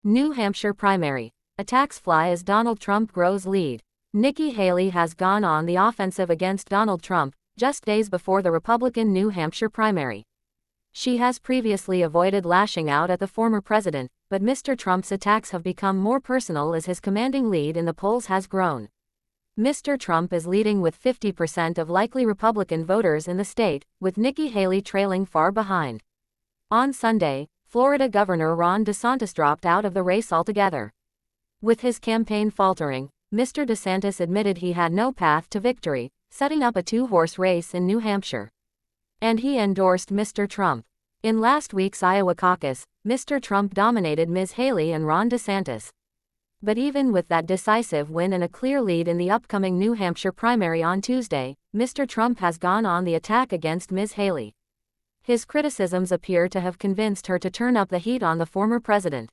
New Hampshire primary. Attacks fly as Donald Trump grows lead. Nikki Haley has gone on the offensive against Donald Trump, just days before the Republican New Hampshire primary. She has previously avoided lashing out at the former president, but Mr. Trump's attacks have become more personal as his commanding lead in the polls has grown. Mr. Trump is leading with 50% of likely Republican voters in the state, with Nikki Haley trailing far behind. On Sunday, Florida Governor Ron DeSantis dropped out of the race altogether. With his campaign faltering, Mr. DeSantis admitted he had no path to victory, setting up a two-horse race in New Hampshire. And he endorsed Mr. Trump. In last week's Iowa caucus, Mr. Trump dominated Ms. Haley and Ron DeSantis. But even with that decisive win and a clear lead in the upcoming New Hampshire primary on Tuesday, Mr. Trump has gone on the attack against Ms. Haley. His criticisms appear to have convinced her to turn up the heat on the former president.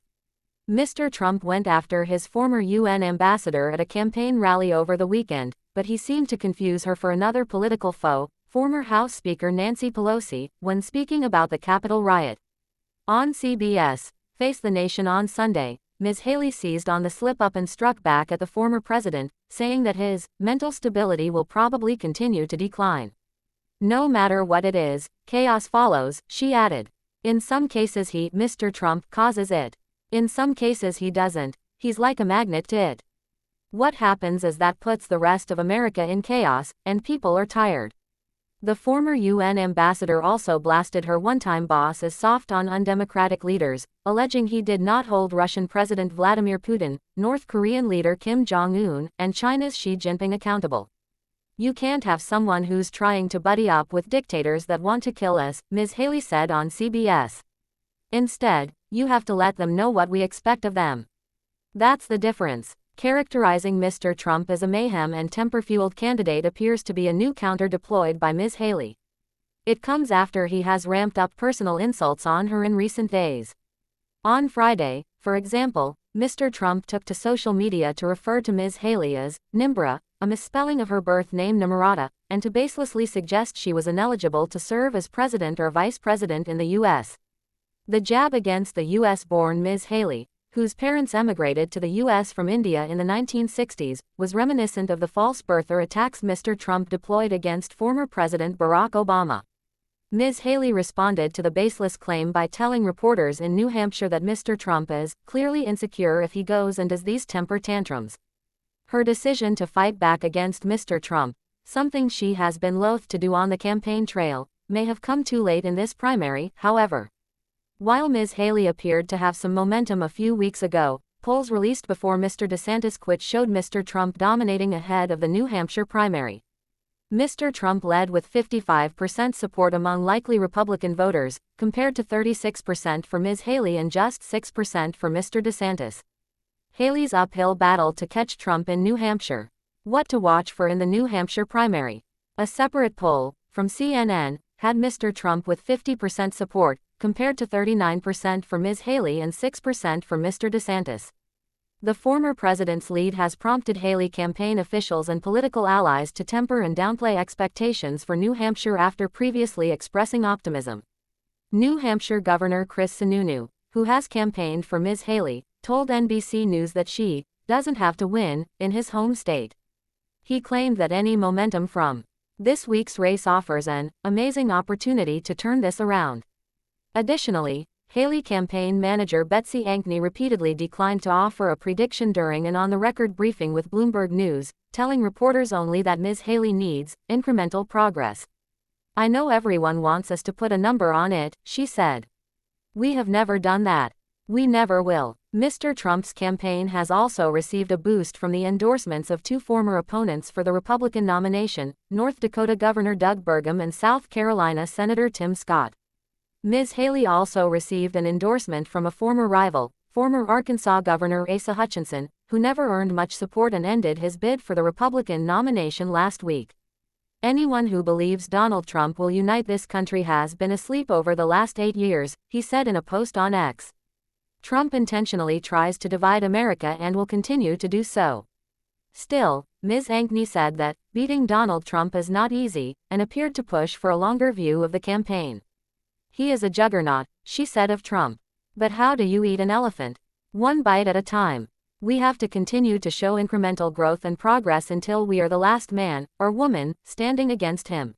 Mr. Trump went after his former UN ambassador at a campaign rally over the weekend, but he seemed to confuse her for another political foe, former House Speaker Nancy Pelosi, when speaking about the Capitol riot. On CBS, Face the Nation on Sunday, Ms. Haley seized on the slip-up and struck back at the former president, saying that his mental stability will probably continue to decline. No matter what it is, chaos follows, she added. In some cases Mr. Trump causes it. In some cases he doesn't, he's like a magnet to it. What happens is that puts the rest of America in chaos, and people are tired. The former UN ambassador also blasted her one-time boss as soft on undemocratic leaders, alleging he did not hold Russian President Vladimir Putin, North Korean leader Kim Jong-un, and China's Xi Jinping accountable. You can't have someone who's trying to buddy up with dictators that want to kill us, Ms. Haley said on CBS. Instead, you have to let them know what we expect of them. That's the difference. Characterizing Mr. Trump as a mayhem and temper-fueled candidate appears to be a new counter deployed by Ms. Haley. It comes after he has ramped up personal insults on her in recent days. On Friday, for example, Mr. Trump took to social media to refer to Ms. Haley as Nimbra, a misspelling of her birth name Nimrata, and to baselessly suggest she was ineligible to serve as president or vice president in the U.S. The jab against the U.S.-born Ms. Haley, whose parents emigrated to the U.S. from India in the 1960s, was reminiscent of the false birther attacks Mr. Trump deployed against former President Barack Obama. Ms. Haley responded to the baseless claim by telling reporters in New Hampshire that Mr. Trump is clearly insecure if he goes and does these temper tantrums. Her decision to fight back against Mr. Trump, something she has been loath to do on the campaign trail, may have come too late in this primary, however. While Ms. Haley appeared to have some momentum a few weeks ago, polls released before Mr. DeSantis quit showed Mr. Trump dominating ahead of the New Hampshire primary. Mr. Trump led with 55% support among likely Republican voters, compared to 36% for Ms. Haley and just 6% for Mr. DeSantis. Haley's uphill battle to catch Trump in New Hampshire. What to watch for in the New Hampshire primary. A separate poll, from CNN, had Mr. Trump with 50% support, compared to 39% for Ms. Haley and 6% for Mr. DeSantis. The former president's lead has prompted Haley campaign officials and political allies to temper and downplay expectations for New Hampshire after previously expressing optimism. New Hampshire Governor Chris Sununu, who has campaigned for Ms. Haley, told NBC News that she doesn't have to win in his home state. He claimed that any momentum from this week's race offers an amazing opportunity to turn this around. Additionally, Haley campaign manager Betsy Ankney repeatedly declined to offer a prediction during an on-the-record briefing with Bloomberg News, telling reporters only that Ms. Haley needs incremental progress. "I know everyone wants us to put a number on it," she said. "We have never done that. We never will." Mr. Trump's campaign has also received a boost from the endorsements of two former opponents for the Republican nomination, North Dakota Governor Doug Burgum and South Carolina Senator Tim Scott. Ms. Haley also received an endorsement from a former rival, former Arkansas Governor Asa Hutchinson, who never earned much support and ended his bid for the Republican nomination last week. "Anyone who believes Donald Trump will unite this country has been asleep over the last 8 years," he said in a post on X. Trump intentionally tries to divide America and will continue to do so. Still, Ms. Ankney said that beating Donald Trump is not easy, and appeared to push for a longer view of the campaign. "He is a juggernaut," she said of Trump. "But how do you eat an elephant? One bite at a time. We have to continue to show incremental growth and progress until we are the last man, or woman, standing against him.